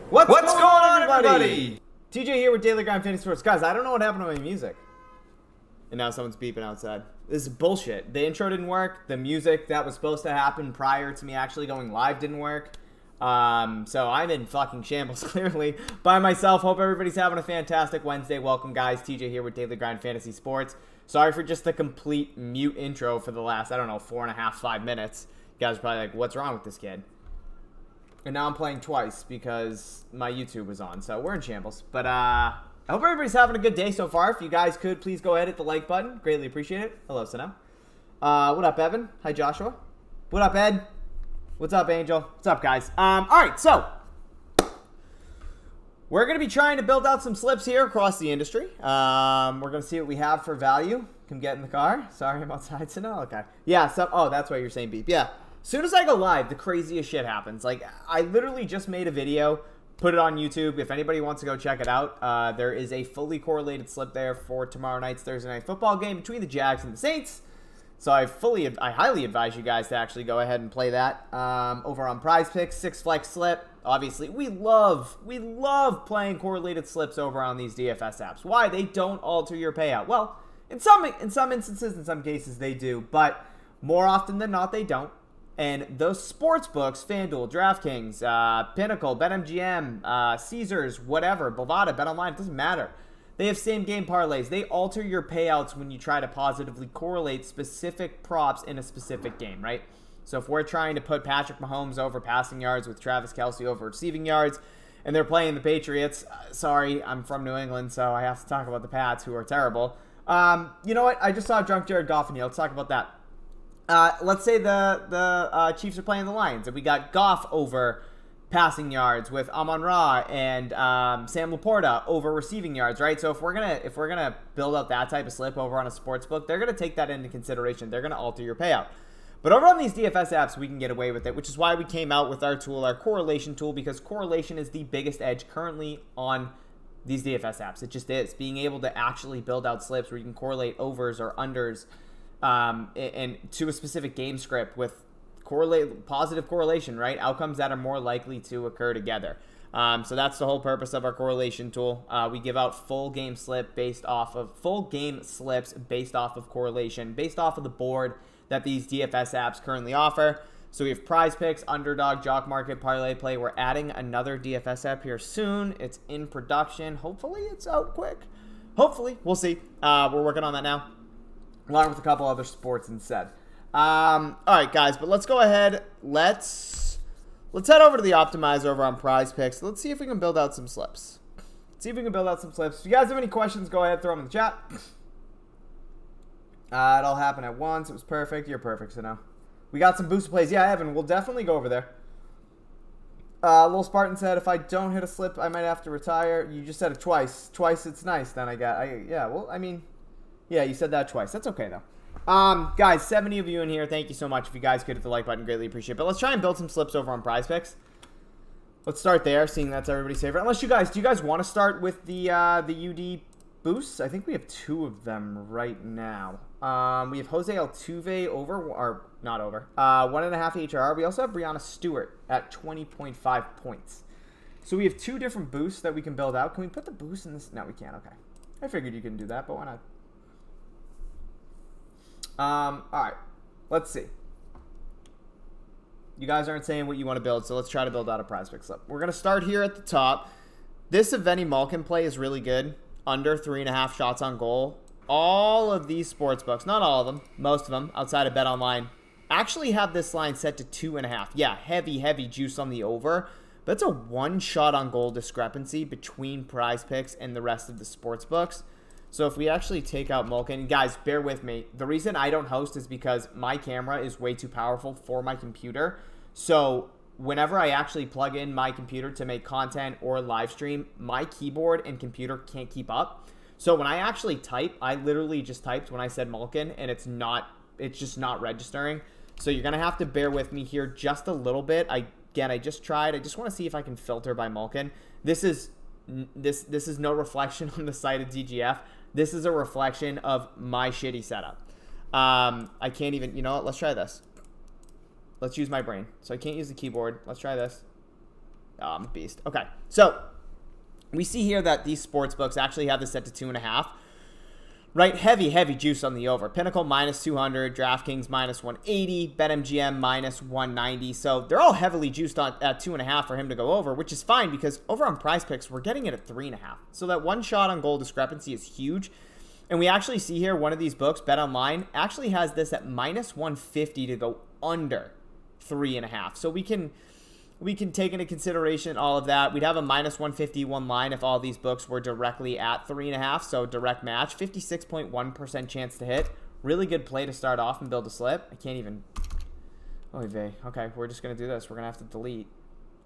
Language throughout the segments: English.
What's going on, everybody? TJ here with Daily Grind Fantasy Sports. Guys, I don't know what happened to my music. And now someone's beeping outside. This is bullshit. The intro didn't work. The music that was supposed to happen prior to me actually going live didn't work. So I'm in fucking shambles, clearly, by myself. Hope everybody's having a fantastic Wednesday. Welcome, guys. TJ here with Daily Grind Fantasy Sports. Sorry for just the complete mute intro for the last, 4.5, 5 minutes. You guys are probably like, what's wrong with this kid? And now I'm playing twice because my YouTube was on. So we're in shambles. But I hope everybody's having a good day so far. If you guys could, please go ahead, hit the like button. Greatly appreciate it. Hello, Sinem. What up, Evan? Hi, Joshua. What up, Ed? What's up, Angel? What's up, guys? All right, so we're going to be trying to build out some slips here across the industry. We're going to see what we have for value. Come get in the car. Sorry, I'm outside, so no. Okay. Yeah, so, oh, that's why you're saying beep. Yeah. As soon as I go live, the craziest shit happens. Like, I literally just made a video, put it on YouTube. If anybody wants to go check it out, there is a fully correlated slip there for tomorrow night's Thursday night football game between the Jags and the Saints. So I highly advise you guys to actually go ahead and play that over on PrizePicks, 6-flex slip. Obviously, we love playing correlated slips over on these DFS apps. Why? They don't alter your payout. Well, in some instances, in some cases, they do, but more often than not, they don't. And those sports books, FanDuel, DraftKings, Pinnacle, BetMGM, Caesars, whatever, Bovada, BetOnline, it doesn't matter. They have same-game parlays. They alter your payouts when you try to positively correlate specific props in a specific game, right? So if we're trying to put Patrick Mahomes over passing yards with Travis Kelce over receiving yards, and they're playing the Patriots, sorry, I'm from New England, so I have to talk about the Pats, who are terrible. You know what? I just saw drunk Jared Goff in here. Let's talk about that. Let's say the Chiefs are playing the Lions, and we got Goff over passing yards with Amon-Ra and Sam Laporta over receiving yards, right? So if we're gonna build up that type of slip over on a sports book, they're gonna take that into consideration. They're gonna alter your payout. But over on these DFS apps, we can get away with it, which is why we came out with our tool, our correlation tool, because correlation is the biggest edge currently on these DFS apps. It just is. Being able to actually build out slips where you can correlate overs or unders and to a specific game script with positive correlation, right? Outcomes that are more likely to occur together. So that's the whole purpose of our correlation tool. We give out full game slips based off of correlation, based off of the board that these DFS apps currently offer. So we have PrizePicks, Underdog, Jock Market, Parlay Play. We're adding another DFS app here soon. It's in production. Hopefully it's out quick. Hopefully. We'll see. We're working on that now, along with a couple other sports instead. All right, guys, but let's go ahead. Let's head over to the optimizer over on PrizePicks. Let's see if we can build out some slips. If you guys have any questions, go ahead, throw them in the chat. It all happened at once. It was perfect. You're perfect, so now we got some booster plays. Yeah, Evan, we'll definitely go over there. Little Spartan said, if I don't hit a slip, I might have to retire. You just said it twice. Twice, it's nice. Then yeah, you said that twice. That's okay, though. Guys, 70 of you in here. Thank you so much. If you guys could hit the like button, greatly appreciate it. But let's try and build some slips over on PrizePicks. Let's start there, seeing that's everybody's favorite. Unless do you guys want to start with the UD boosts? I think we have 2 of them right now. We have Jose Altuve over, or not over, 1.5 HRR. We also have Breanna Stewart at 20.5 points. So we have 2 different boosts that we can build out. Can we put the boost in this? No, we can't. Okay. I figured you couldn't do that, but why not? All right, let's see. You guys aren't saying what you want to build, so let's try to build out a PrizePicks slip. We're going to start here at the top. This Evgeny Malkin play is really good. Under 3.5 shots on goal. All of these sports books, not all of them, most of them, outside of BetOnline, actually have this line set to 2.5. Yeah, heavy juice on the over. But it's a 1 shot on goal discrepancy between PrizePicks and the rest of the sports books. So if we actually take out Malkin, guys, bear with me. The reason I don't host is because my camera is way too powerful for my computer. So whenever I actually plug in my computer to make content or live stream, my keyboard and computer can't keep up. So when I actually type, I literally just typed when I said Malkin, and it's just not registering. So you're going to have to bear with me here just a little bit. I just tried. I just want to see if I can filter by Malkin. This is no reflection on the site of DGF. This is a reflection of my shitty setup. I can't even, you know what? Let's try this. Let's use my brain. So I can't use the keyboard. Let's try this. I'm a beast. Okay, so we see here that these sports books actually have this set to 2.5. Right, heavy juice on the over. Pinnacle minus 200, DraftKings minus 180, BetMGM minus 190. So they're all heavily juiced at 2.5 for him to go over, which is fine because over on PrizePicks, we're getting it at 3.5. So that one shot on goal discrepancy is huge. And we actually see here one of these books, BetOnline, actually has this at minus 150 to go under 3.5. So we can take into consideration all of that. We'd have a minus 151 line if all these books were directly at 3.5, so direct match. 56.1% chance to hit. Really good play to start off and build a slip. I can't even... Oh, vey. Okay, we're just going to do this. We're going to have to delete.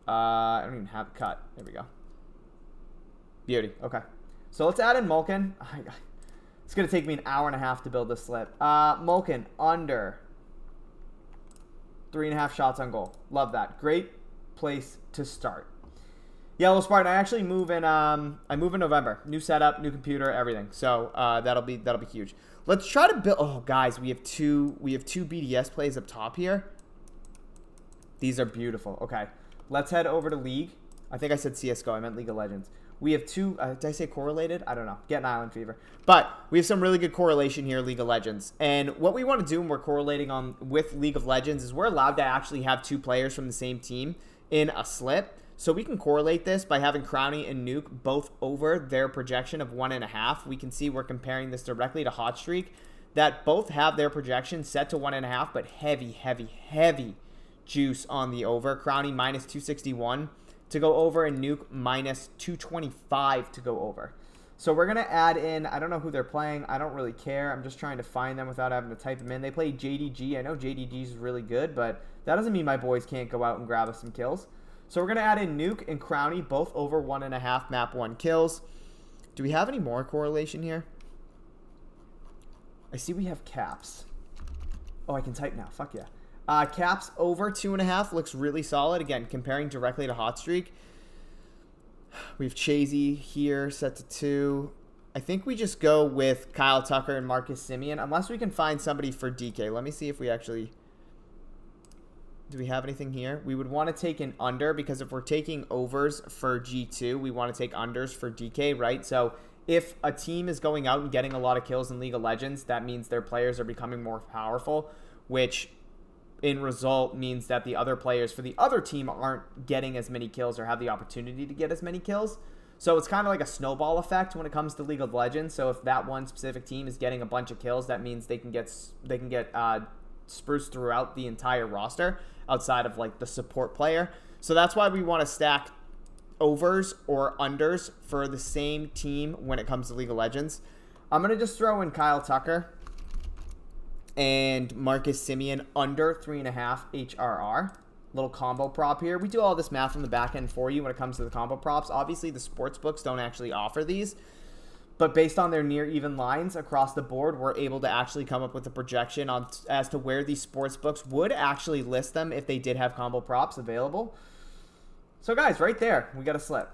I don't even have it cut. There we go. Beauty. Okay. So let's add in Mulkin. It's going to take me an hour and a half to build this slip. Mulkin, under 3.5 shots on goal. Love that. Great place to start. Yellow Spartan, I actually move in November. New setup, new computer, everything. So that'll be huge. Let's try to build. Oh guys, we have two BDS plays up top here. These are beautiful. Okay. Let's head over to League. I think I said CSGO. I meant League of Legends. We have two, did I say correlated? I don't know. Getting island fever. But we have some really good correlation here, League of Legends. And what we want to do when we're correlating with League of Legends is we're allowed to actually have two players from the same team in a slip. So we can correlate this by having Crowny and Nuke both over their projection of 1.5. We can see we're comparing this directly to Hot Streak that both have their projection set to 1.5, but heavy juice on the over. Crowny minus 261 to go over and Nuke minus 225 to go over. So we're going to add in, I don't know who they're playing. I don't really care. I'm just trying to find them without having to type them in. They play JDG. I know JDG is really good, but that doesn't mean my boys can't go out and grab us some kills. So we're going to add in Nuke and Crowny, both over 1.5 map 1 kills. Do we have any more correlation here? I see we have Caps. Oh, I can type now. Fuck yeah. Caps over 2.5 looks really solid. Again, comparing directly to Hot Streak. We have Chazy here set to 2. I think we just go with Kyle Tucker and Marcus Semien, unless we can find somebody for DK. Let me see if we actually... Do we have anything here? We would want to take an under, because if we're taking overs for G2, we want to take unders for DK, right? So if a team is going out and getting a lot of kills in League of Legends, that means their players are becoming more powerful, which in result means that the other players for the other team aren't getting as many kills or have the opportunity to get as many kills. So it's kind of like a snowball effect when it comes to League of Legends. So if that one specific team is getting a bunch of kills, that means they can get spruced throughout the entire roster outside of like the support player. So that's why we want to stack overs or unders for the same team when it comes to League of Legends. I'm going to just throw in Kyle Tucker and Marcus Semien under 3.5 HRR. Little combo prop here. We do all this math on the back end for you when it comes to the combo props. Obviously, the sports books don't actually offer these, but based on their near even lines across the board, we're able to actually come up with a projection on as to where these sports books would actually list them if they did have combo props available. So guys, right there, we got a slip.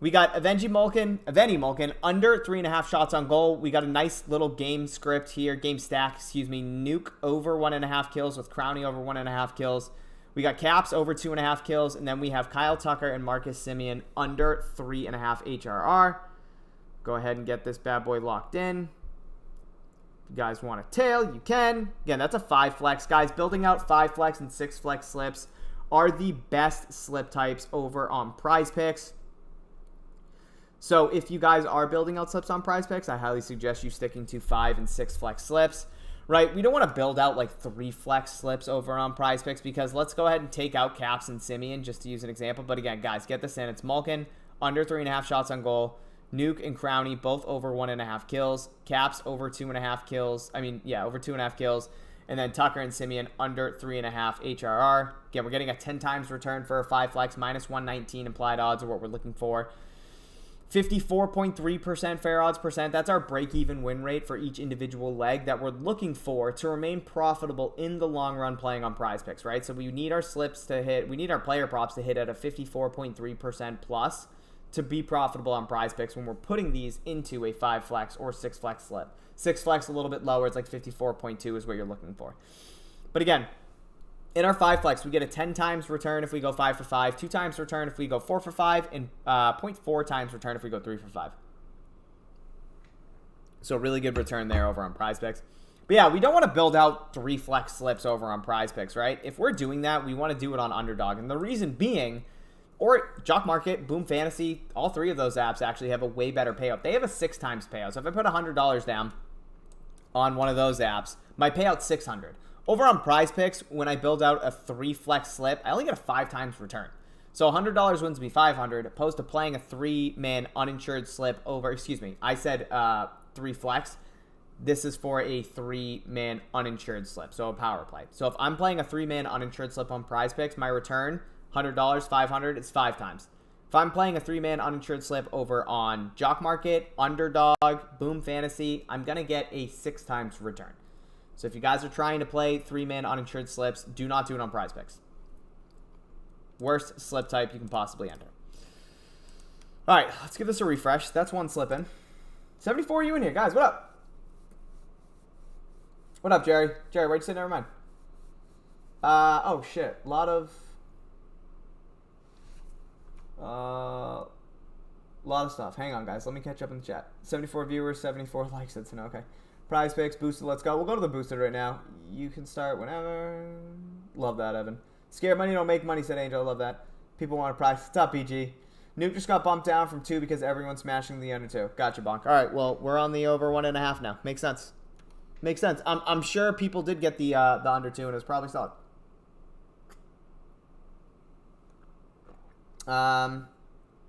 We got Aveni Mulkin under 3.5 shots on goal. We got a nice little game script here, game stack, excuse me. Nuke over 1.5 kills with Crowny over 1.5 kills. We got Caps over 2.5 kills, and then we have Kyle Tucker and Marcus Semien under 3.5 HRR. Go ahead and get this bad boy locked in. If you guys want a tail, you can. Again, that's a 5 flex. Guys, building out 5 flex and 6 flex slips are the best slip types over on PrizePicks. So if you guys are building out slips on PrizePicks, I highly suggest you sticking to 5 and 6 flex slips, right? We don't want to build out like 3 flex slips over on PrizePicks because let's go ahead and take out Caps and Semien just to use an example. But again, guys, get this in. It's Mulkin under 3.5 shots on goal. Nuke and Crowny both over 1.5 kills. Caps over 2.5 kills. Over 2.5 kills. And then Tucker and Semien under 3.5 HRR. Again, we're getting a 10 times return for a 5 flex, minus 119 implied odds are what we're looking for. 54.3% fair odds percent. That's our break-even win rate for each individual leg that we're looking for to remain profitable in the long run playing on PrizePicks, right? So we need our slips to hit, we need our player props to hit at a 54.3% plus to be profitable on PrizePicks when we're putting these into a 5 flex or 6 flex slip. 6 flex a little bit lower, it's like 54.2 is what you're looking for. But again, In our 5 flex, we get a 10 times return if we go 5 for 5, 2 times return if we go 4 for 5, and 0.4 times return if we go 3 for 5. So really good return there over on PrizePicks. But yeah, we don't want to build out 3 flex slips over on PrizePicks, right? If we're doing that, we want to do it on Underdog. And the reason being, or Jock Market, Boom Fantasy, all 3 of those apps actually have a way better payout. They have a 6 times payout. So if I put $100 down on one of those apps, my payout's $600. Over on PrizePicks, when I build out a 3 flex slip, I only get a 5 times return. So $100 wins me $500, opposed to playing a 3-man uninsured slip over, excuse me, I said 3 flex. This is for a 3-man uninsured slip, so a power play. So if I'm playing a 3-man uninsured slip on PrizePicks, my return, $100, $500, it's 5 times. If I'm playing a 3-man uninsured slip over on Jock Market, Underdog, Boom Fantasy, I'm going to get a 6 times return. So if you guys are trying to play 3-man uninsured slips, do not do it on PrizePicks. Worst slip type you can possibly enter. All right, let's give this a refresh. That's one slip in. 74 you in here. Guys, what up? What up, Jerry? Jerry, where'd you say never mind? Oh, shit. A lot of stuff. Hang on, guys. Let me catch up in the chat. 74 viewers, 74 likes. That's an okay. PrizePicks, boosted, let's go. We'll go to the boosted right now. You can start whenever. Love that, Evan. Scared money don't make money, said Angel. Love that. People want a prize. What's up, PG? Nuke just got bumped down from 2 because everyone's smashing the under 2. Gotcha, Bonk. All right, well, we're on the over 1.5 now. Makes sense. Makes sense. I'm sure people did get the under 2, and it was probably solid.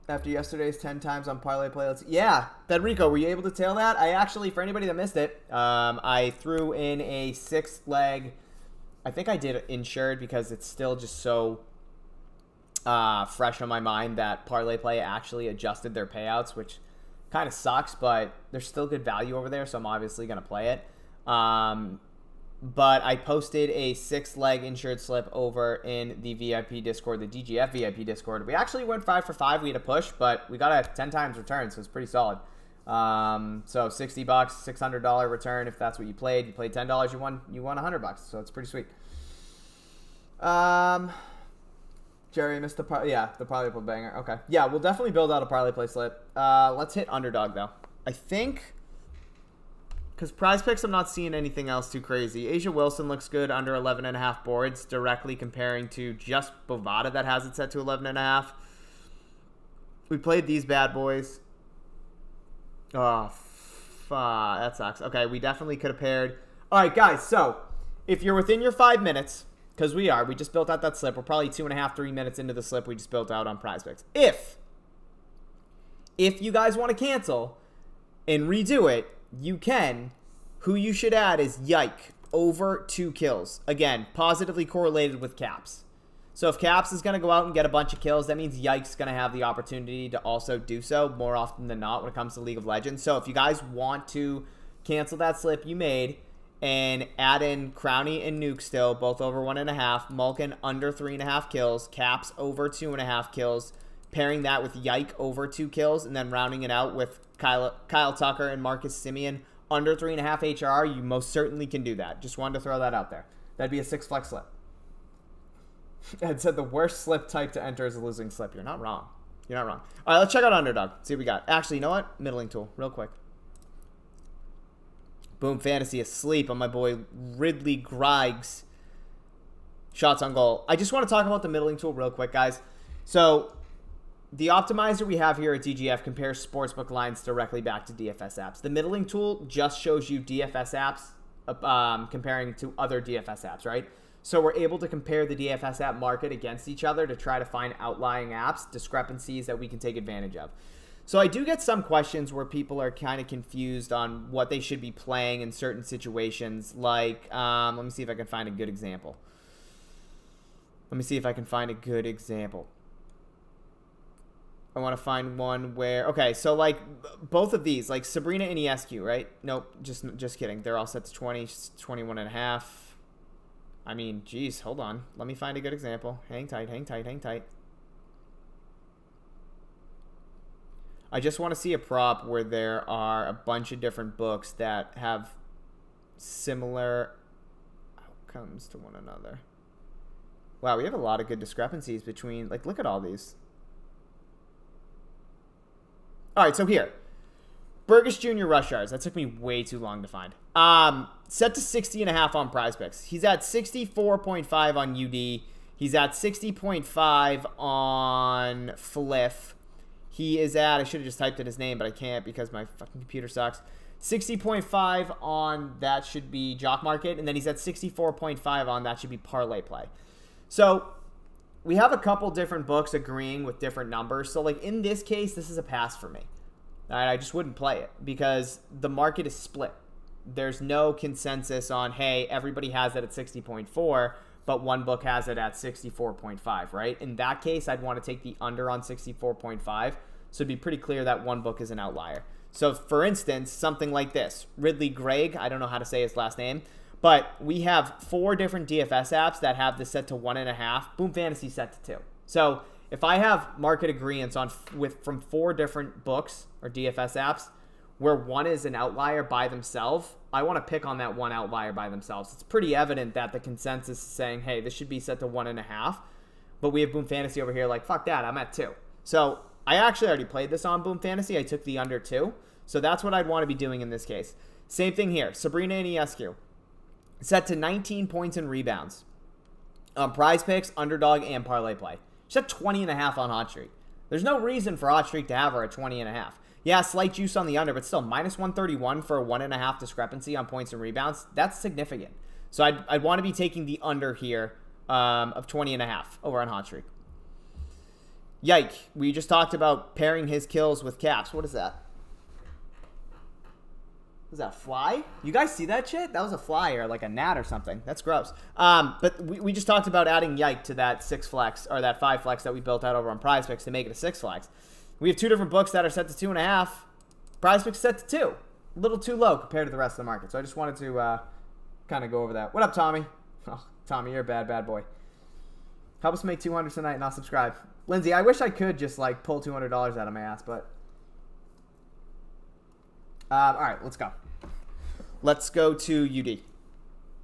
After yesterday's 10 times on Parlay Play. Yeah, Federico, were you able to tail that? I actually, for anybody that missed it, I threw in a 6-leg. I think I did insured because it's still just so fresh on my mind that Parlay Play actually adjusted their payouts, which kind of sucks, but there's still good value over there, so I'm obviously going to play it. But I posted a 6-leg insured slip over in the VIP Discord, the DGF VIP Discord. We actually went 5 for 5. We had a push, but we got a 10 times return, so it's pretty solid. So $60, $600 return if that's what you played. You played $10, you won $100, so it's pretty sweet. Jerry missed the Parlay Play banger. Okay, yeah, we'll definitely build out a Parlay Play slip. Let's hit Underdog though. I think. Because PrizePicks, I'm not seeing anything else too crazy. Asia Wilson looks good under 11.5 boards, directly comparing to just Bovada that has it set to 11.5. We played these bad boys. Oh, that sucks. Okay, we definitely could have paired. All right, guys, so if you're within your 5 minutes, because we just built out that slip. We're probably 2.5, 3 minutes into the slip we just built out on PrizePicks. If you guys want to cancel and redo it, you can. Who you should add is Yike over 2 kills. Again, positively correlated with Caps. So if Caps is going to go out and get a bunch of kills, that means Yike's going to have the opportunity to also do so more often than not when it comes to League of Legends. So if you guys want to cancel that slip you made and add in Crowny and Nuke still, both over 1.5, Malkin under 3.5 kills, Caps over 2.5 kills, pairing that with Yike over 2 kills, and then rounding it out with Kyle Tucker and Marcus Simeon under 3.5 HRR, you most certainly can do that. Just wanted to throw that out there. That'd be a 6 flex slip. Ed said the worst slip type to enter is a losing slip. You're not wrong. You're not wrong. All right, let's check out Underdog. See what we got. Actually, you know what? Middling tool, real quick. Boom Fantasy asleep on my boy Ridley Griggs. Shots on goal. I just want to talk about the middling tool real quick, guys. So the optimizer we have here at DGF compares sportsbook lines directly back to DFS apps. The middling tool just shows you DFS apps comparing to other DFS apps, right? So we're able to compare the DFS app market against each other to try to find outlying apps, discrepancies that we can take advantage of. So I do get some questions where people are kind of confused on what they should be playing in certain situations. Like, let me see if I can find a good example. I want to find one where, okay, so like both of these, like Sabrina and Ionescu, right? Nope, just kidding. They're all set to 20, 21.5. I mean, geez, hold on. Let me find a good example. Hang tight. I just want to see a prop where there are a bunch of different books that have similar outcomes to one another. Wow, we have a lot of good discrepancies between, like, look at all these. All right, so here. Burgess Jr. rush yards. That took me way too long to find. Set to 60.5 on PrizePicks. He's at 64.5 on UD. He's at 60.5 on Fliff. He is at, I should have just typed in his name, but I can't because my fucking computer sucks. 60.5 on, that should be Jock Market. And then he's at 64.5 on, that should be Parlay Play. So we have a couple different books agreeing with different numbers. So, like, in this case, this is a pass for me. All right, I just wouldn't play it because the market is split. There's no consensus on, hey, everybody has it at 60.4, but one book has it at 64.5, right? In that case, I'd want to take the under on 64.5. So it'd be pretty clear that one book is an outlier. So, for instance, something like this. Ridley Gregg, I don't know how to say his last name, but we have 4 different DFS apps that have this set to 1.5. Boom Fantasy set to 2. So if I have market agreements on from 4 different books or DFS apps where one is an outlier by themselves, I want to pick on that one outlier by themselves. It's pretty evident that the consensus is saying, hey, this should be set to 1.5. But we have Boom Fantasy over here like, fuck that, I'm at 2. So I actually already played this on Boom Fantasy. I took the under 2. So that's what I'd want to be doing in this case. Same thing here. Sabrina Ionescu. Set to 19 points and rebounds. PrizePicks, Underdog, and Parlay Play. She's at 20.5 on Hot Streak. There's no reason for Hot Streak to have her at 20.5. Yeah, slight juice on the under, but still, minus 131 for a 1.5 discrepancy on points and rebounds. That's significant. So I'd want to be taking the under here of 20.5 over on Hot Streak. Yike. We just talked about pairing his kills with caps. What is that? Was that a fly? You guys see that shit? That was a fly or like a gnat or something. That's gross. But we just talked about adding Yike to that 6 flex or that 5 flex that we built out over on PrizePicks to make it a 6 flex. We have 2 different books that are set to 2.5. PrizePicks set to 2. A little too low compared to the rest of the market. So I just wanted to kind of go over that. What up, Tommy? Oh, Tommy, you're a bad boy. Help us make 200 tonight and I'll subscribe. Lindsay, I wish I could just like pull $200 out of my ass, but... all right, let's go. Let's go to UD.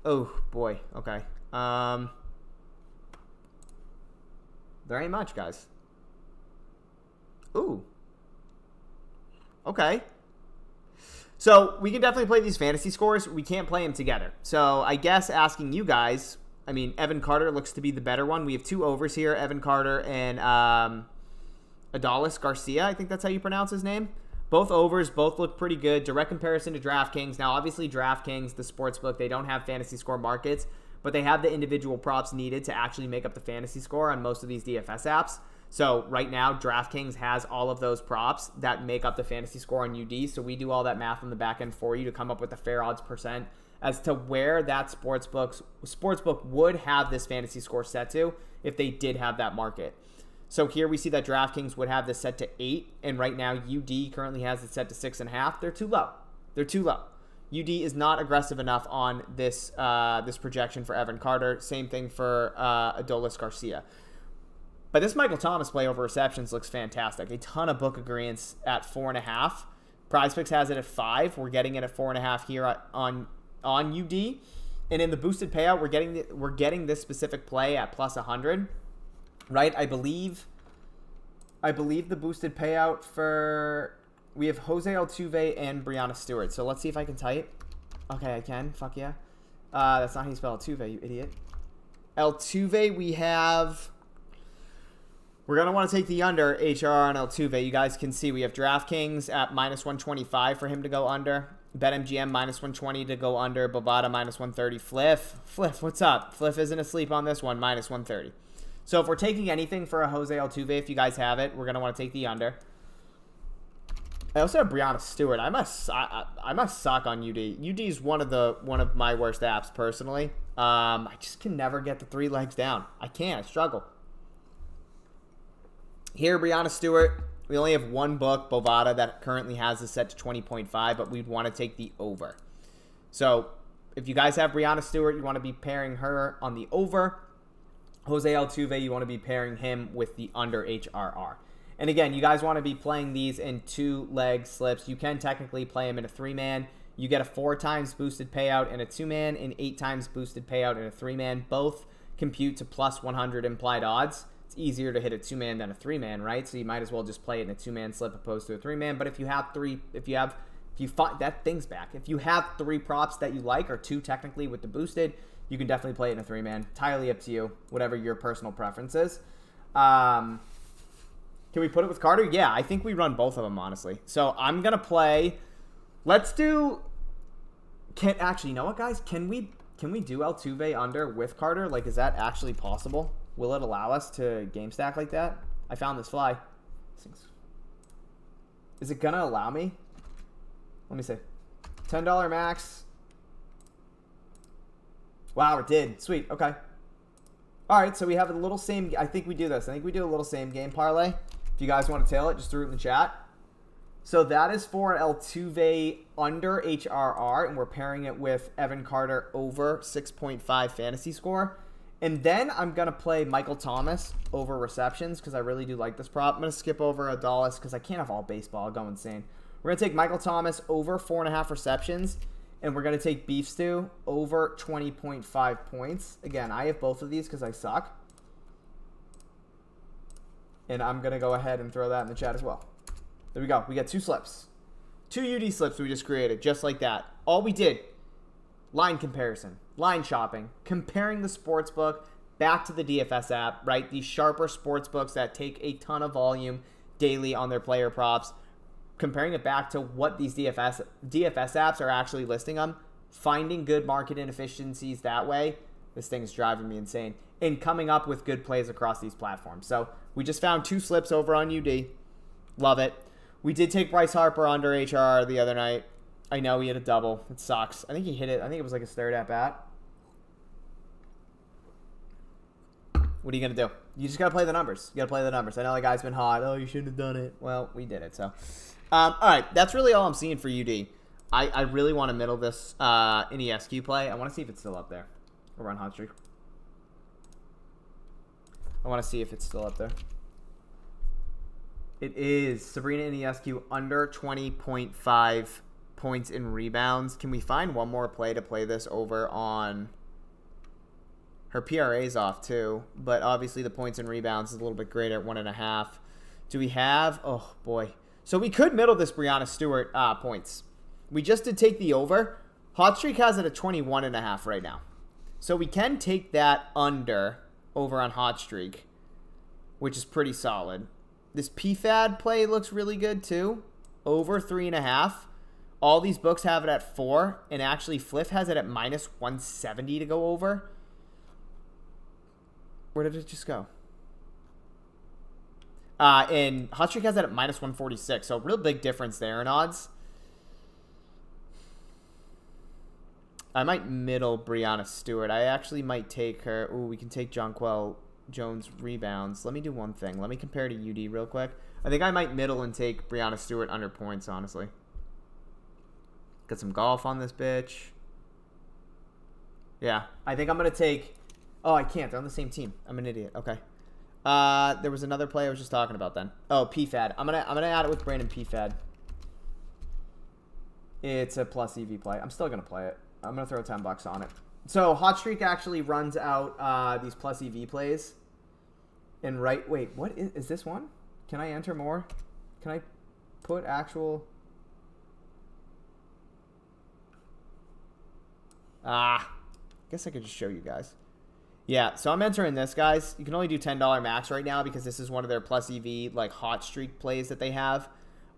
Oh, boy. Okay. There ain't much, guys. Ooh. Okay. So we can definitely play these fantasy scores. We can't play them together. So I guess asking you guys, I mean, Evan Carter looks to be the better one. We have 2 overs here, Evan Carter and Adolis Garcia. I think that's how you pronounce his name. Both overs, both look pretty good. Direct comparison to DraftKings. Now, obviously, DraftKings, the sportsbook, they don't have fantasy score markets, but they have the individual props needed to actually make up the fantasy score on most of these DFS apps. So right now, DraftKings has all of those props that make up the fantasy score on UD. So we do all that math on the back end for you to come up with the fair odds percent as to where that sportsbook would have this fantasy score set to if they did have that market. So here we see that DraftKings would have this set to 8, and right now UD currently has it set to 6.5. They're too low. They're too low. UD is not aggressive enough on this this projection for Evan Carter. Same thing for Adolis Garcia. But this Michael Thomas play over receptions looks fantastic. A ton of book agreements at 4.5. PrizePicks has it at 5. We're getting it at 4.5 here on UD. And in the boosted payout, we're getting this specific play at plus 100. Right, I believe the boosted payout for, we have Jose Altuve and Brianna Stewart. So let's see if I can type. Okay, I can. Fuck yeah. That's not how you spell Altuve, you idiot. Altuve, we're going to want to take the under HRR on Altuve. You guys can see we have DraftKings at minus 125 for him to go under. BetMGM minus 120 to go under. Bovada minus 130. Fliff, what's up? Fliff isn't asleep on this one, minus 130. So if we're taking anything for a Jose Altuve, if you guys have it, we're going to want to take the under. I also have Brianna Stewart. I must suck on UD. UD is one of my worst apps personally. I just can never get the 3 legs down. I can't. I struggle. Here, Brianna Stewart. We only have one book, Bovada, that currently has this set to 20.5, but we'd want to take the over. So if you guys have Brianna Stewart, you want to be pairing her on the over. Jose Altuve, you want to be pairing him with the under HRR. And again, you guys want to be playing these in 2-leg slips. You can technically play them in a 3-man. You get a 4 times boosted payout in a 2-man and 8 times boosted payout in a 3-man. Both compute to plus 100 implied odds. It's easier to hit a 2-man than a 3-man, right? So you might as well just play it in a 2-man slip opposed to a 3-man. But if you have that thing's back. If you have 3 props that you like, or 2 technically with the boosted, you can definitely play it in a 3-man. Entirely up to you, whatever your personal preference is. Can we put it with Carter? Yeah, I think we run both of them, honestly. So I'm going to play. Let's do. Actually, you know what, guys? Can we do Altuve under with Carter? Like, is that actually possible? Will it allow us to game stack like that? I found this fly. Is it going to allow me? Let me see. $10 max. Wow, it did. Sweet. Okay. All right, so we have a little same. I think we do this. I think we do a little same game parlay. If you guys want to tail it, just throw it in the chat. So that is for Altuve under HRR, and we're pairing it with Evan Carter over 6.5 fantasy score. And then I'm going to play Michael Thomas over receptions because I really do like this prop. I'm going to skip over Adalis because I can't have all baseball. I'll go insane. We're going to take Michael Thomas over 4.5 receptions, and we're going to take Beef Stew over 20.5 points. Again, I have both of these because I suck. And I'm going to go ahead and throw that in the chat as well. There we go. We got 2 slips. 2 UD slips we just created, just like that. All we did, line comparison, line shopping, comparing the sportsbook back to the DFS app, right? These sharper sportsbooks that take a ton of volume daily on their player props, comparing it back to what these DFS apps are actually listing them, finding good market inefficiencies that way. This thing is driving me insane. And coming up with good plays across these platforms. So we just found 2 slips over on UD. Love it. We did take Bryce Harper under HRR the other night. I know he hit a double. It sucks. I think he hit it. I think it was like his 3rd at bat. What are you going to do? You just got to play the numbers. You got to play the numbers. I know the guy's been hot. Oh, you shouldn't have done it. Well, we did it. So, all right. That's really all I'm seeing for UD. I really want to middle this in ESQ play. I want to see if it's still up there. Or on Hot Streak. I want to see if it's still up there. It is. Sabrina in ESQ under 20.5 points in rebounds. Can we find one more play to play this over on? Her PRA's off too, but obviously the points in rebounds is a little bit greater at 1.5. Do we have? Oh boy. So we could middle this Brianna Stewart points. We just did take the over. Hot Streak has it at 21.5 right now. So we can take that under over on Hot Streak, which is pretty solid. This PFAD play looks really good too. Over 3.5. All these books have it at 4, and actually Fliff has it at minus 170 to go over. Where did it just go? And Hot Streak has it at minus 146, so real big difference there in odds. I might middle Brianna Stewart. I actually might take her. Ooh, we can take Jonquel Jones rebounds. Let me do one thing. Let me compare to UD real quick. I think I might middle and take Brianna Stewart under points, honestly. Got some golf on this bitch. Yeah, I think I'm going to take... Oh, I can't. They're on the same team. I'm an idiot. Okay. There was another play I was just talking about then. Oh, PFAD. I'm gonna add it with Brandon PFAD. It's a plus EV play. I'm still going to play it. I'm going to throw $10 on it. So Hot Streak actually runs out these plus EV plays. And wait, what is this one? Can I enter more? Can I put actual... Guess I could just show you guys. Yeah, so I'm entering this, guys. You can only do $10 max right now because this is one of their plus EV, like, Hot Streak plays that they have.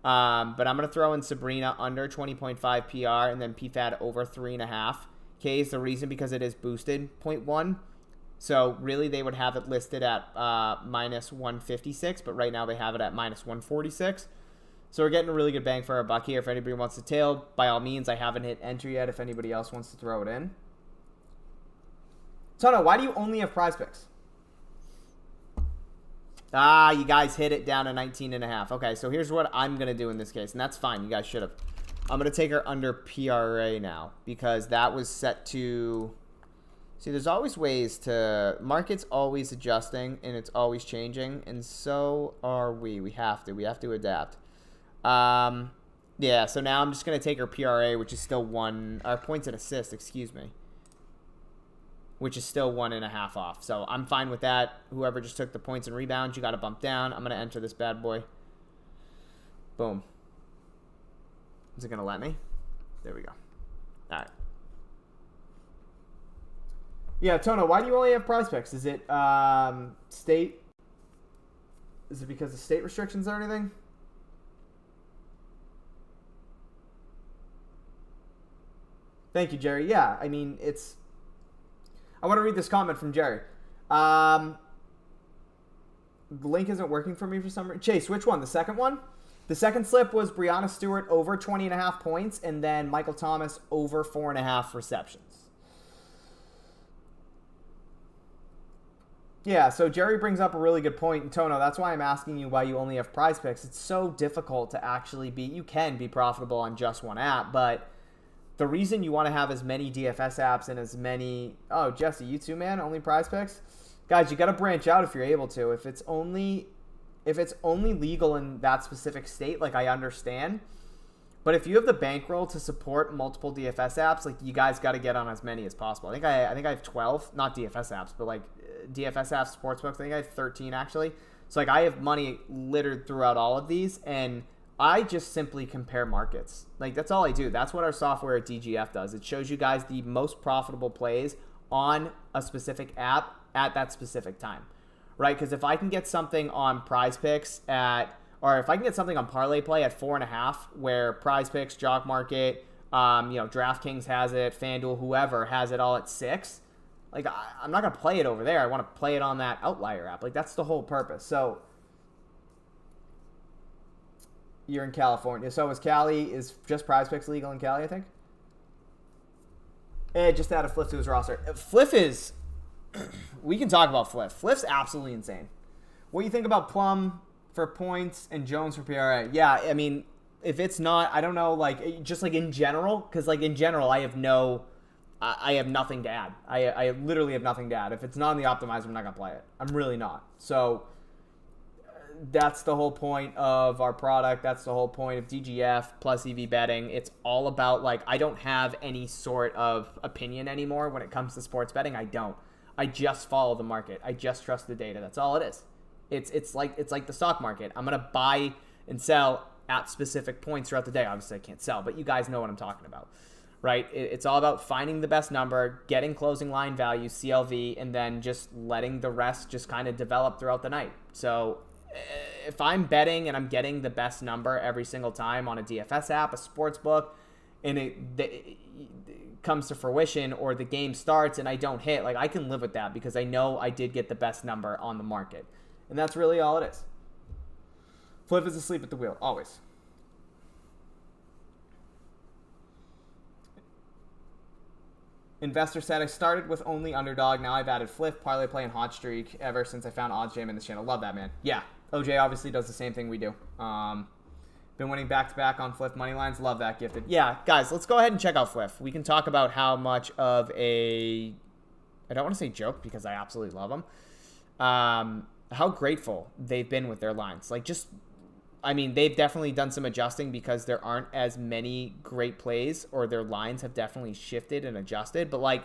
But I'm going to throw in Sabrina under 20.5 PR and then PFAD over 3.5 Ks. The reason because it is boosted 0.1. So really they would have it listed at minus 156, but right now they have it at minus 146. So we're getting a really good bang for our buck here. If anybody wants to tail, by all means, I haven't hit enter yet if anybody else wants to throw it in. Tono, why do you only have PrizePicks? You guys hit it down to 19.5. Okay, so here's what I'm going to do in this case, and that's fine. You guys should have. I'm going to take her under PRA now because that was set to... See, there's always ways to... Market's always adjusting, and it's always changing, and so are we. We have to adapt. Yeah, so now I'm just going to take her PRA, which is still 1... Or points and assists, excuse me. which is still 1.5 off. So I'm fine with that. Whoever just took the points and rebounds, you got to bump down. I'm going to enter this bad boy. Boom. Is it going to let me? There we go. All right. Yeah, Tono, why do you only have PrizePicks? Is it state? Is it because of state restrictions or anything? Thank you, Jerry. Yeah, I mean, it's... I want to read this comment from Jerry. The link isn't working for me for some reason. Chase, which one? The second one? The second slip was Breonna Stewart over 20.5 points, and then Michael Thomas over 4.5 receptions. Yeah, so Jerry brings up a really good point. And Tono, that's why I'm asking you why you only have PrizePicks. It's so difficult to actually be... You can be profitable on just one app, but... The reason you want to have as many DFS apps and as many... Oh, Jesse, you too, man? Only PrizePicks? Guys, you got to branch out if you're able to. If it's only legal in that specific state, like, I understand. But if you have the bankroll to support multiple DFS apps, like, you guys got to get on as many as possible. I think I have 12, not DFS apps, but like DFS apps, sportsbooks. I think I have 13 actually. So like I have money littered throughout all of these, and I just simply compare markets. Like, that's all I do. That's what our software at DGF does. It shows you guys the most profitable plays on a specific app at that specific time, right? Because if I can get something on PrizePicks or if I can get something on Parlay Play at 4.5, where PrizePicks, Jock Market, DraftKings has it, FanDuel, whoever has it all at 6, like, I'm not going to play it over there. I want to play it on that outlier app. Like, that's the whole purpose. So... You're in California. So is Cali, is just PrizePicks legal in Cali, I think? Just added Fliff to his roster. Fliff is... we can talk about Fliff. Fliff's absolutely insane. What do you think about Plum for points and Jones for PRA? Yeah, I mean, if it's not, I don't know, like, just like in general, because like in general, I have nothing to add. I literally have nothing to add. If it's not in the optimizer, I'm not going to play it. I'm really not. So... That's the whole point of our product. That's the whole point of DGF plus EV betting. It's all about, like, I don't have any sort of opinion anymore when it comes to sports betting. I don't. I just follow the market. I just trust the data. That's all it is. It's like the stock market. I'm gonna buy and sell at specific points throughout the day. Obviously, I can't sell, but you guys know what I'm talking about, right? It's all about finding the best number, getting closing line value, CLV, and then just letting the rest just kind of develop throughout the night. So if I'm betting and I'm getting the best number every single time on a DFS app, a sports book, and it comes to fruition, or the game starts and I don't hit, like, I can live with that because I know I did get the best number on the market. And that's really all it is. Fliff is asleep at the wheel, always. Investor said, I started with only Underdog. Now I've added Fliff, Parlay Play, and Hot Streak ever since I found OddsJam in this channel. Love that, man. Yeah. OJ obviously does the same thing we do. Been winning back-to-back on Fliff money lines. Love that, Gifted. Yeah, guys, let's go ahead and check out Fliff. We can talk about how much of a... I don't want to say joke because I absolutely love them. How grateful they've been with their lines. Like, just... I mean, they've definitely done some adjusting because there aren't as many great plays, or their lines have definitely shifted and adjusted. But, like,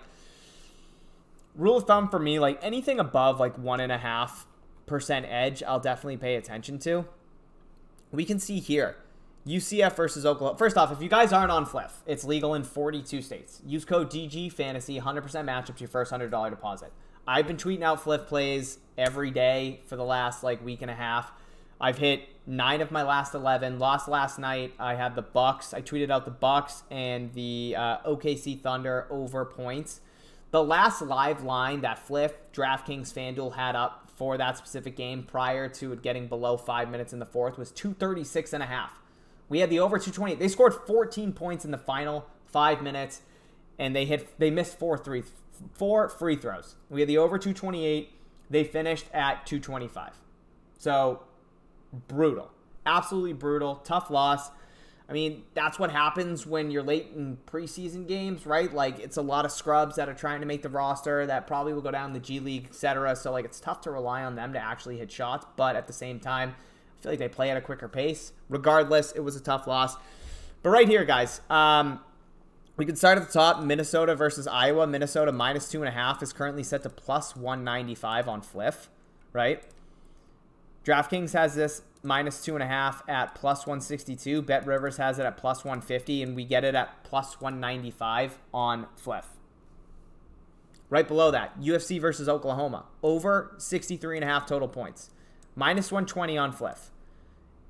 rule of thumb for me, like, anything above, like, 1.5% edge, I'll definitely pay attention to. We can see here, UCF versus Oklahoma. First off, if you guys aren't on Fliff, it's legal in 42 states. Use code DGFantasy, 100% match up to your first $100 deposit. I've been tweeting out Fliff plays every day for the last, like, week and a half. I've hit 9 of my last 11. Lost last night. I had the Bucks. I tweeted out the Bucks and the OKC Thunder over points. The last live line that Fliff, DraftKings, FanDuel had up for that specific game prior to it getting below 5 minutes in the fourth was 236.5. We had the over 228. They scored 14 points in the final 5 minutes, and they missed four free throws. We had the over 228. They finished at 225. So brutal. Absolutely brutal. Tough loss. I mean, that's what happens when you're late in preseason games, right? Like, it's a lot of scrubs that are trying to make the roster that probably will go down the G League, etc. So, like, it's tough to rely on them to actually hit shots. But at the same time, I feel like they play at a quicker pace. Regardless, it was a tough loss. But right here, guys, We can start at the top. Minnesota versus Iowa. Minnesota minus 2.5 is currently set to plus 195 on Fliff, right? DraftKings has this minus 2.5 at plus 162. Bet Rivers has it at plus 150, and we get it at plus 195 on Fliff. Right below that, UFC versus Oklahoma. Over 63.5 total points. Minus 120 on Fliff.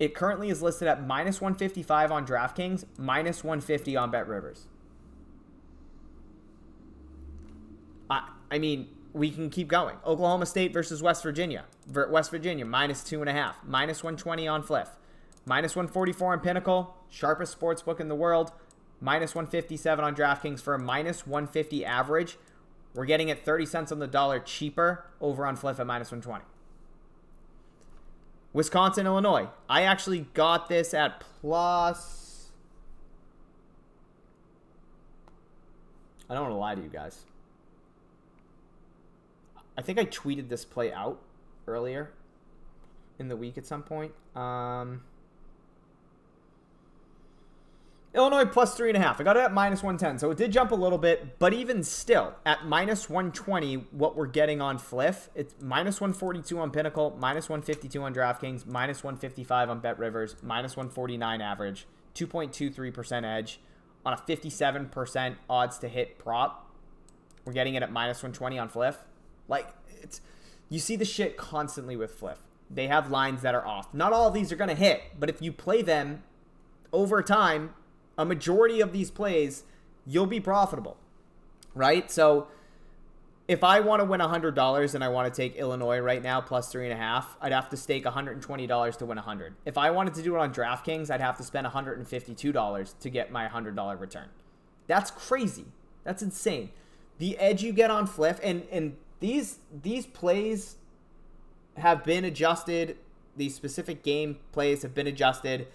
It currently is listed at minus 155 on DraftKings, minus 150 on Bet Rivers. I mean, we can keep going. Oklahoma State versus West Virginia. West Virginia, minus 2.5. Minus 120 on Fliff. Minus 144 on Pinnacle. Sharpest sportsbook in the world. Minus 157 on DraftKings for a minus 150 average. We're getting it 30 cents on the dollar cheaper over on Fliff at minus 120. Wisconsin, Illinois. I actually got this at plus... I don't want to lie to you guys. I think I tweeted this play out earlier in the week at some point. Illinois plus 3.5. I got it at minus 110, so it did jump a little bit, but even still, at minus 120, what we're getting on Fliff, it's minus 142 on Pinnacle, minus 152 on DraftKings, minus 155 on Bet Rivers, minus 149 average, 2.23% edge on a 57% odds to hit prop. We're getting it at minus 120 on Fliff. Like, it's, you see the shit constantly with Fliff. They have lines that are off. Not all of these are going to hit, but if you play them over time, a majority of these plays, you'll be profitable, right? So if I want to win $100 and I want to take Illinois right now plus 3.5, I'd have to stake $120 to win 100. If I wanted to do it on DraftKings, I'd have to spend $152 to get my $100 return. That's crazy. That's insane. The edge you get on Fliff, and these plays have been adjusted. These specific game plays have been adjusted.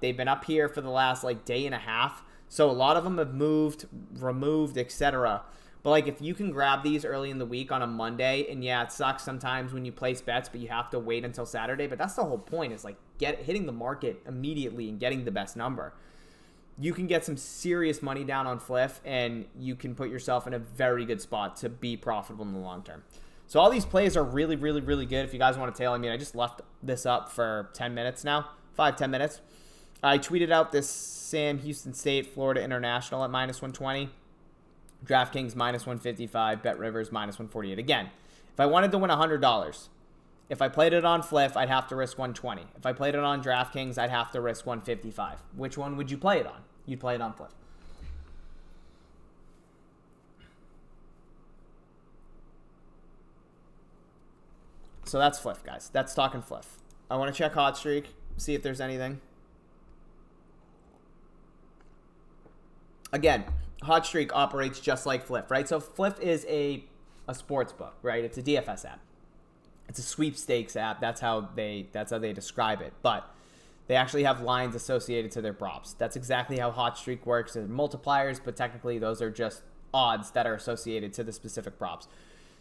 They've been up here for the last day and a half. So a lot of them have moved, removed, etc. But if you can grab these early in the week on a Monday, and yeah, it sucks sometimes when you place bets, but you have to wait until Saturday. But that's the whole point, is hitting the market immediately and getting the best number. You can get some serious money down on Fliff, and you can put yourself in a very good spot to be profitable in the long term. So all these plays are really, really, really good. If you guys want to tail, I just left this up for 10 minutes now. 5-10 minutes. I tweeted out this Sam Houston State, Florida International at minus 120. DraftKings minus 155. Bet Rivers minus 148. Again, if I wanted to win $100, if I played it on Fliff, I'd have to risk 120. If I played it on DraftKings, I'd have to risk 155. Which one would you play it on? You'd play it on Fliff. So that's Fliff, guys. That's talking Fliff. I want to check Hot Streak, see if there's anything. Again, Hot Streak operates just like Fliff, right? So Fliff is a sports book, right? It's a DFS app. It's a sweepstakes app. That's how they describe it. But they actually have lines associated to their props. That's exactly how Hot Streak works. They're multipliers, but technically those are just odds that are associated to the specific props.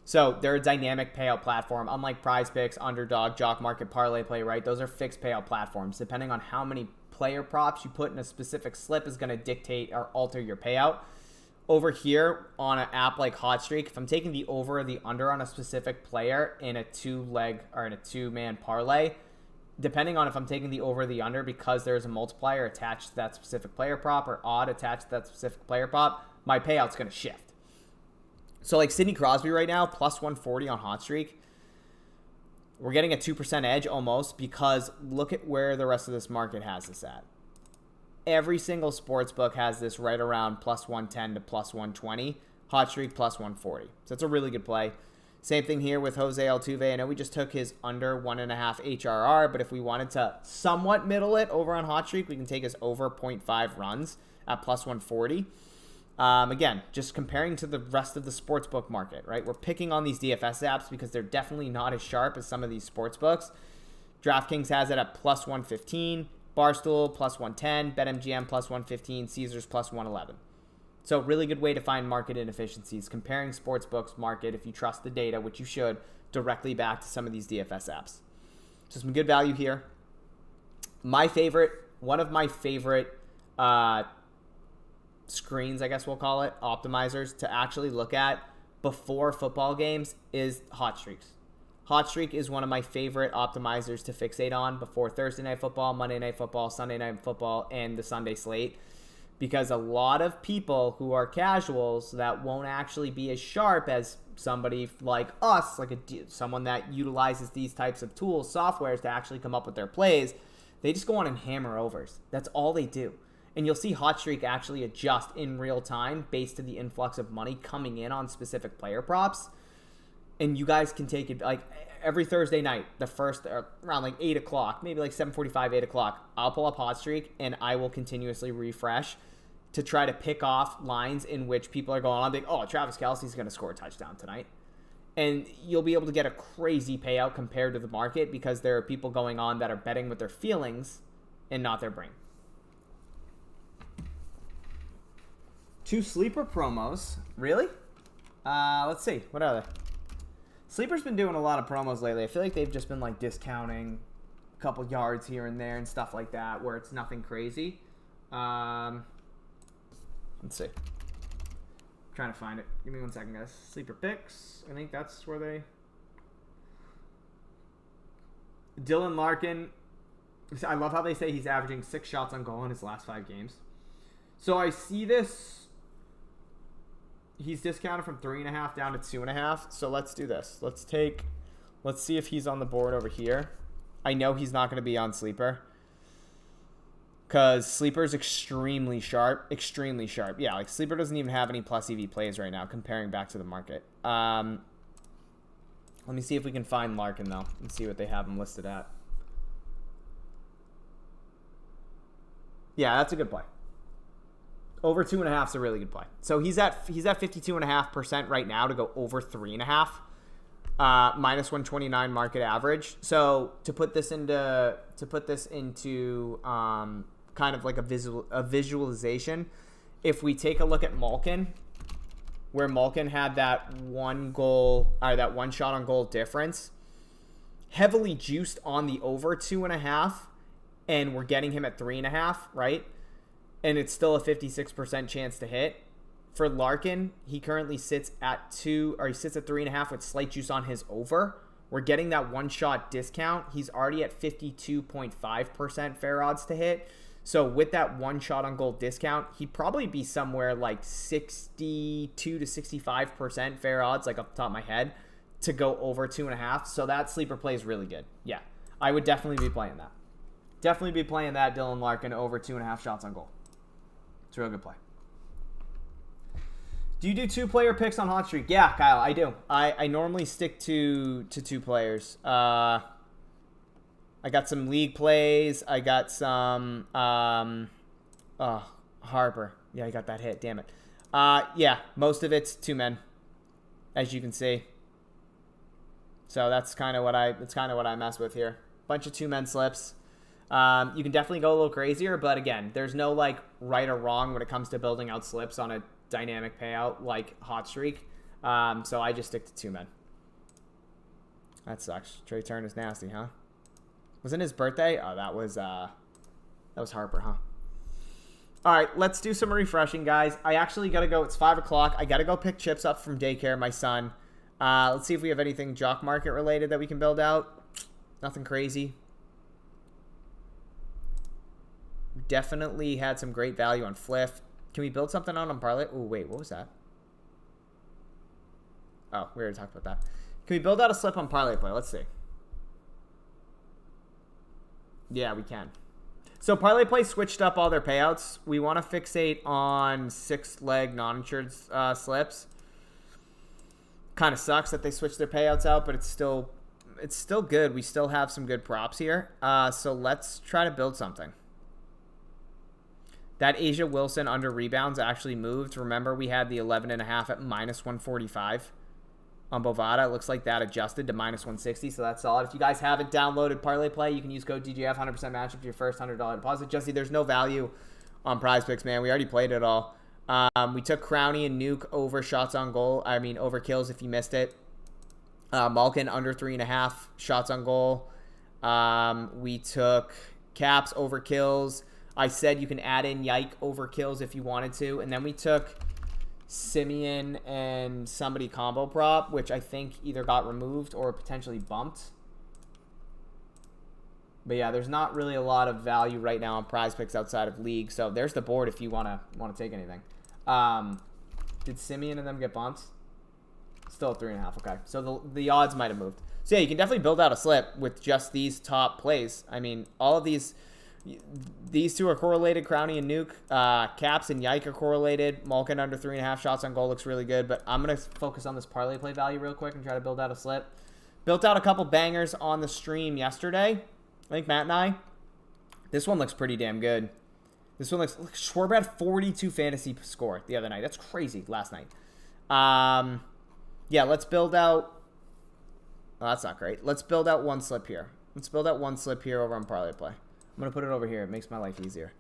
So they're a dynamic payout platform. Unlike PrizePicks, Underdog, Jock Market, Parlay Play, right? Those are fixed payout platforms. Depending on how many player props you put in a specific slip is going to dictate or alter your payout. Over here on an app like Hot Streak, if I'm taking the over or the under on a specific player in a two-leg or in a two-man parlay, depending on if I'm taking the over or the under, because there's a multiplier attached to that specific player prop or odd attached to that specific player prop, my payout's going to shift. So Sidney Crosby right now, plus 140 on Hot Streak. We're getting a 2% edge almost, because look at where the rest of this market has this at. Every single sports book has this right around plus 110 to plus 120. Hot Streak plus 140. So it's a really good play. Same thing here with Jose Altuve. I know we just took his under 1.5 HRR, but if we wanted to somewhat middle it over on Hot Streak, we can take his over 0.5 runs at plus 140. Again, just comparing to the rest of the sportsbook market, right? We're picking on these DFS apps because they're definitely not as sharp as some of these sportsbooks. DraftKings has it at plus 115, Barstool plus 110, BetMGM plus 115, Caesars plus 111. So really good way to find market inefficiencies, comparing sportsbooks market, if you trust the data, which you should, directly back to some of these DFS apps. So some good value here. One of my favorite screens, I guess we'll call it, optimizers, to actually look at before football games is hot streaks. Hot streak is one of my favorite optimizers to fixate on before Thursday Night Football, Monday Night Football, Sunday Night Football, and the Sunday slate. Because a lot of people who are casuals that won't actually be as sharp as somebody like us, like someone that utilizes these types of tools, softwares to actually come up with their plays, they just go on and hammer overs. That's all they do. And you'll see Hot Streak actually adjust in real time based to the influx of money coming in on specific player props. And you guys can take it like every Thursday night, the first around like 8 o'clock, maybe like 7:45, 8 o'clock. I'll pull up Hot Streak and I will continuously refresh to try to pick off lines in which people are going on like, oh, Travis Kelce's going to score a touchdown tonight. And you'll be able to get a crazy payout compared to the market because there are people going on that are betting with their feelings and not their brain. 2 sleeper promos. Really? Let's see. What are they? Sleeper's been doing a lot of promos lately. I feel like they've just been like discounting a couple yards here and there and stuff like that where it's nothing crazy. Let's see. I'm trying to find it. Give me 1 second, guys. Sleeper picks. I think that's where they... Dylan Larkin. I love how they say he's averaging 6 shots on goal in his last 5 games. So I see this. He's discounted from 3.5 down to 2.5. So let's do this. Let's see if he's on the board over here. I know he's not going to be on Sleeper. Because Sleeper's extremely sharp. Extremely sharp. Yeah, like Sleeper doesn't even have any plus EV plays right now, comparing back to the market. Let me see if we can find Larkin, though, and see what they have him listed at. Yeah, that's a good play. Over 2.5 is a really good play. So he's at 52.5% right now to go over 3.5. Minus 129 market average. So to put this into kind of like a visualization, if we take a look at Malkin, where Malkin had that one shot on goal difference, heavily juiced on the over 2.5, and we're getting him at 3.5, right? And it's still a 56% chance to hit. For Larkin, he currently sits at 3.5 with slight juice on his over. We're getting that one shot discount. He's already at 52.5% fair odds to hit. So with that one shot on goal discount, he'd probably be somewhere like 62 to 65% fair odds, like off the top of my head, to go over 2.5. So that sleeper play is really good. Yeah, I would definitely be playing that. Definitely be playing that Dylan Larkin over 2.5 shots on goal. It's a real good play. Do you do 2-player picks on Hot Streak? Yeah, Kyle, I do. I normally stick to 2 players. I got some league plays. I got some Harper. Yeah, I got that hit. Damn it. Yeah, most of it's 2 men, as you can see. So that's kind of what I mess with here. Bunch of 2-men slips. You can definitely go a little crazier, but again, there's no like right or wrong when it comes to building out slips on a dynamic payout like Hot Streak. So I just stick to 2 men. That sucks. Trey Turner is nasty, huh? Wasn't his birthday? Oh, that was Harper, huh? All right, let's do some refreshing, guys. I actually got to go. It's 5 o'clock. I got to go pick chips up from daycare, my son. Let's see if we have anything jock market related that we can build out. Nothing crazy. Definitely had some great value on Fliff. Can we build something on Parlay? Oh, wait, what was that? Oh, we already talked about that. Can we build out a slip on Parlay play? Let's see. Yeah, we can. So Parlay Play switched up all their payouts. We want to fixate on 6-leg non-insured slips. Kind of sucks that they switched their payouts out, but it's still good. We still have some good props here. So let's try to build something. That Asia Wilson under rebounds actually moved. Remember, we had the 11.5 at minus 145 on Bovada. It looks like that adjusted to minus 160, so that's solid. If you guys haven't downloaded Parlay Play, you can use code DGF, 100% matchup for your first $100 deposit. Jesse, there's no value on PrizePicks, man. We already played it all. We took Crowney and Nuke over shots on goal. I mean, over kills if you missed it. Malkin under 3.5 shots on goal. We took Caps over kills. I said you can add in Yike over kills if you wanted to. And then we took Simeon and somebody combo prop, which I think either got removed or potentially bumped. But yeah, there's not really a lot of value right now on PrizePicks outside of league. So there's the board if you want to take anything. Did Simeon and them get bumped? Still at 3.5. Okay, so the odds might have moved. So yeah, you can definitely build out a slip with just these top plays. I mean, all of these two are correlated. Crownie and Nuke, Caps and Yike are correlated. Malkin under 3.5 shots on goal looks really good. But I'm gonna focus on this parlay play value real quick and try to build out a slip. Built out a couple bangers on the stream yesterday. I think Matt and I. This one looks pretty damn good. This one looks. Schwarber had 42 fantasy score the other night. That's crazy. Last night. Yeah, let's build out. Oh, that's not great. Let's build out one slip here. Let's build out one slip here over on parlay play. I'm gonna put it over here. It makes my life easier.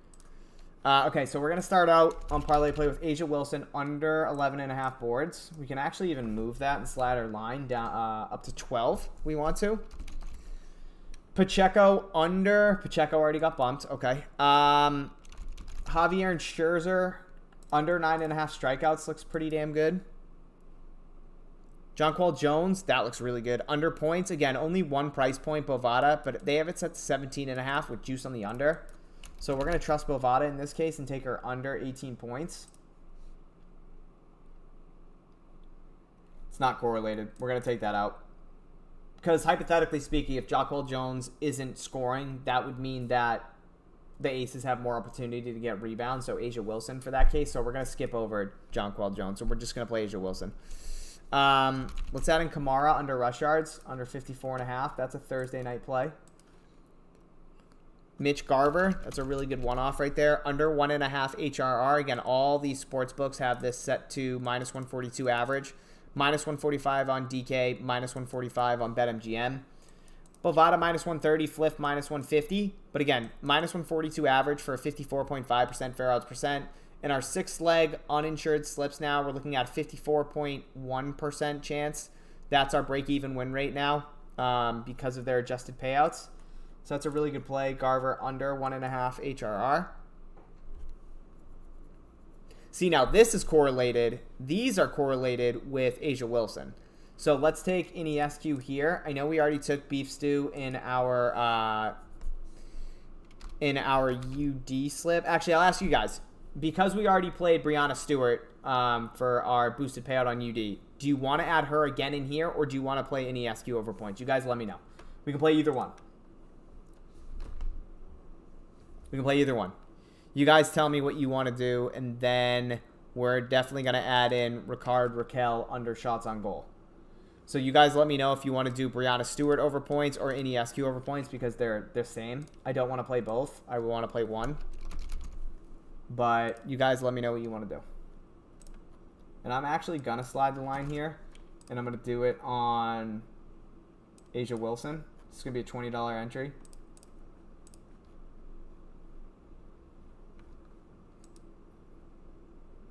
Okay, so we're gonna start out on parlay play with Asia Wilson under 11.5 boards. We can actually even move that and slide our line down up to 12. We want to. Pacheco under. Pacheco already got bumped. Okay. Javier and Scherzer under 9.5 strikeouts looks pretty damn good. Jonquil Jones, that looks really good. Under points, again, only one price point, Bovada, but they have it set to 17.5 with juice on the under. So we're going to trust Bovada in this case and take her under 18 points. It's not correlated. We're going to take that out. Because hypothetically speaking, if Jonquil Jones isn't scoring, that would mean that the Aces have more opportunity to get rebounds. So Asia Wilson for that case. So we're going to skip over Jonquil Jones. So we're just going to play Asia Wilson. Let's add in Kamara under rush yards, under 54.5. That's a Thursday night play. Mitch Garver, that's a really good one-off right there. Under 1.5 HRR. Again, all these sports books have this set to minus 142 average. Minus 145 on DK, minus 145 on BetMGM. Bovada minus 130, Fliff minus 150. But again, minus 142 average for a 54.5% fair odds percent. In our 6-leg uninsured slips now, we're looking at 54.1% chance. That's our break-even win rate now because of their adjusted payouts. So that's a really good play. Garver under 1.5 HRR. See, now this is correlated. These are correlated with Asia Wilson. So let's take Iniescu here. I know we already took Beef Stew in our UD slip. Actually, I'll ask you guys. Because we already played Brianna Stewart for our boosted payout on UD, do you want to add her again in here, or do you want to play Iniescu over points? You guys let me know. We can play either one. We can play either one. You guys tell me what you want to do, and then we're definitely going to add in Ricard Raquel under shots on goal. So you guys let me know if you want to do Brianna Stewart over points or Iniescu over points because they're the same. I don't want to play both. I want to play one. But you guys let me know what you want to do. And I'm actually going to slide the line here, and I'm going to do it on Asia Wilson. It's going to be a $20 entry.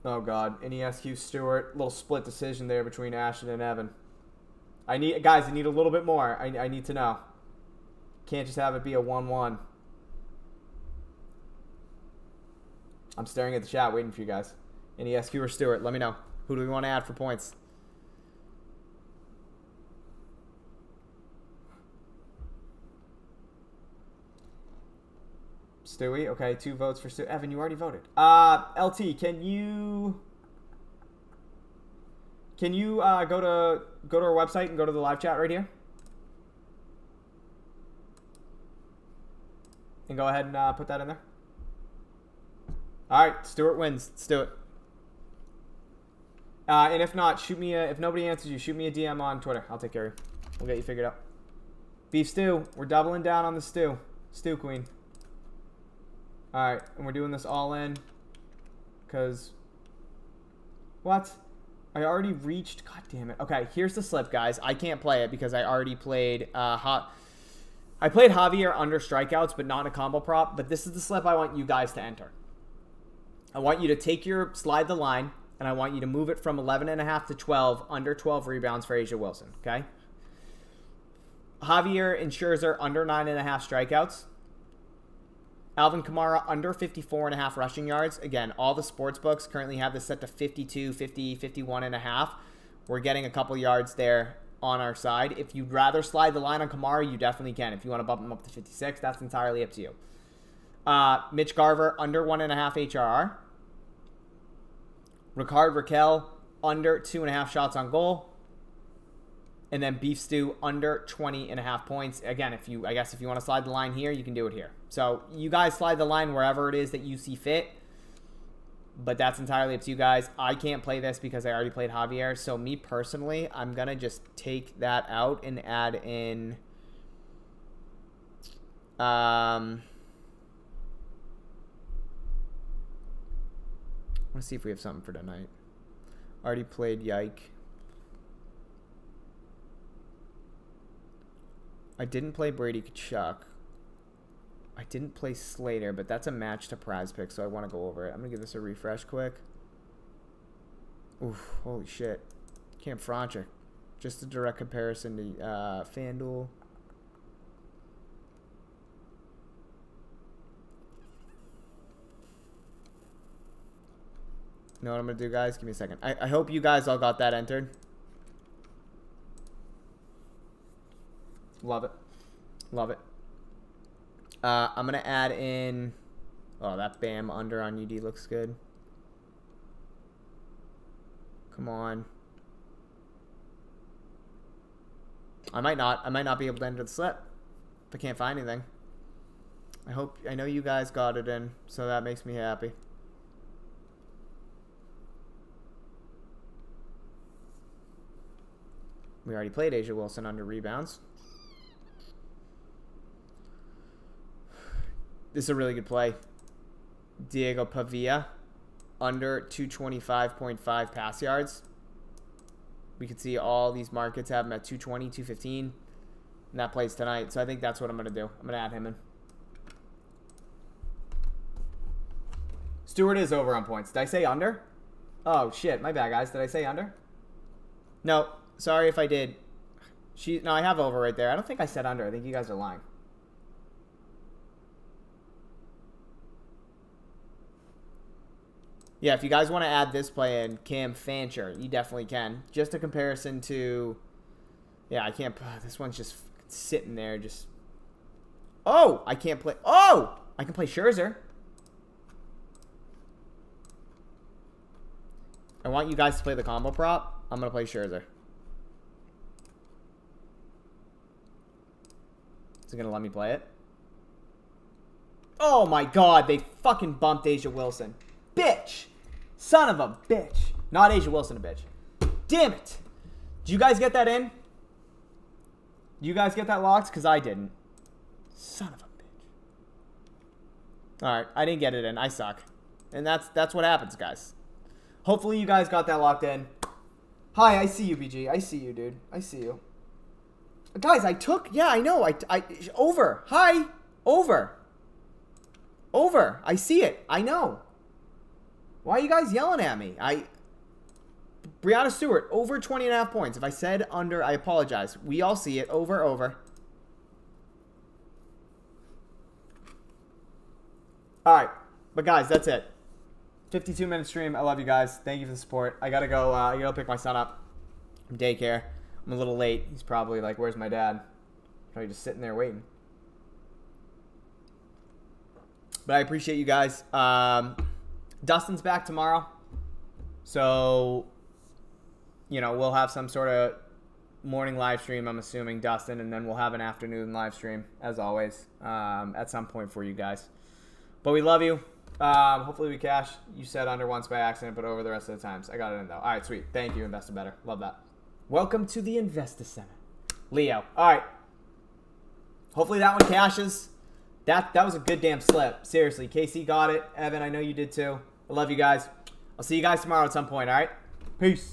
Oh, God. Iniescu, Stewart. Little split decision there between Ashton and Evan. I need a little bit more. I need to know. Can't just have it be a 1-1. I'm staring at the chat waiting for you guys. Iniescu or Stewart, let me know. Who do we want to add for points? Stewie, okay, 2 votes for Stewie. Evan, you already voted. LT, can you go to our website and go to the live chat right here? And go ahead and put that in there. All right, Stewart wins. Let's do it. And if not, if nobody answers you, shoot me a DM on Twitter. I'll take care of you. We'll get you figured out. Beef stew. We're doubling down on the stew. Stew queen. All right, and we're doing this all in. Because, what? I already reached, god damn it. Okay, here's the slip, guys. I can't play it because I already played, I played Javier under strikeouts, but not a combo prop. But this is the slip I want you guys to enter. I want you to slide the line, and I want you to move it from 11.5 to 12, under 12 rebounds for Asia Wilson, okay? Javier and Scherzer under 9.5 strikeouts. Alvin Kamara under 54.5 rushing yards. Again, all the sports books currently have this set to 52, 50, 51.5. We're getting a couple yards there on our side. If you'd rather slide the line on Kamara, you definitely can. If you want to bump him up to 56, that's entirely up to you. Mitch Garver under 1.5 HRR. Ricard Raquel under 2.5 shots on goal. And then Beef Stew under 20.5 points. Again, I guess if you want to slide the line here, you can do it here. So you guys slide the line wherever it is that you see fit. But that's entirely up to you guys. I can't play this because I already played Javier. So me personally, I'm going to just take that out and add in... Let's see if we have something for tonight. Already played Yike. I didn't play Brady Kachuk. I didn't play Slater, but that's a match to PrizePicks, so I want to go over it. I'm going to give this a refresh quick. Oof, holy shit. Cam Franchuk. Just a direct comparison to FanDuel. You know what I'm going to do, guys? Give me a second. I hope you guys all got that entered. Love it. Love it. I'm going to add in... Oh, that Bam under on UD looks good. Come on. I might not be able to enter the slip if I can't find anything. I know you guys got it in, so that makes me happy. We already played Asia Wilson under rebounds. This is a really good play. Diego Pavia under 225.5 pass yards. We could see all these markets have him at 220, 215. And that plays tonight. So I think that's what I'm going to do. I'm going to add him in. Stewart is over on points. Did I say under? Oh, shit. My bad, guys. Did I say under? No. Sorry if I did. No, I have over right there. I don't think I said under. I think you guys are lying. Yeah, if you guys want to add this play in, Cam Fancher, you definitely can. Just a comparison to... Yeah, I can't... This one's just sitting there. Just... Oh! I can't play... Oh! I can play Scherzer. I want you guys to play the combo prop. I'm going to play Scherzer. Is it going to let me play it? Oh my god, they fucking bumped Asia Wilson. Bitch! Son of a bitch. Not Asia Wilson a bitch. Damn it. Did you guys get that in? Did you guys get that locked? Because I didn't. Son of a bitch. Alright, I didn't get it in. I suck. And that's what happens, guys. Hopefully you guys got that locked in. Hi, I see you, BG. I see you, dude. I see you. Guys, I took... Yeah, I know. Over. Hi. Over. Over. I see it. I know. Why are you guys yelling at me? Brianna Stewart, over 20.5 points. If I said under, I apologize. We all see it. Over, over. All right. But, guys, that's it. 52-minute stream. I love you guys. Thank you for the support. I got to go. I got to pick my son up from daycare. I'm a little late. He's probably like, where's my dad? Probably just sitting there waiting. But I appreciate you guys. Dustin's back tomorrow. So, you know, we'll have some sort of morning live stream, I'm assuming, Dustin. And then we'll have an afternoon live stream, as always, at some point for you guys. But we love you. Hopefully we cash. You said under once by accident, but over the rest of the times. I got it in, though. All right, sweet. Thank you, Investor Better. Love that. Welcome to the Investor Center. Leo. All right. Hopefully that one cashes. That was a good damn slip. Seriously. KC got it. Evan, I know you did too. I love you guys. I'll see you guys tomorrow at some point, all right? Peace.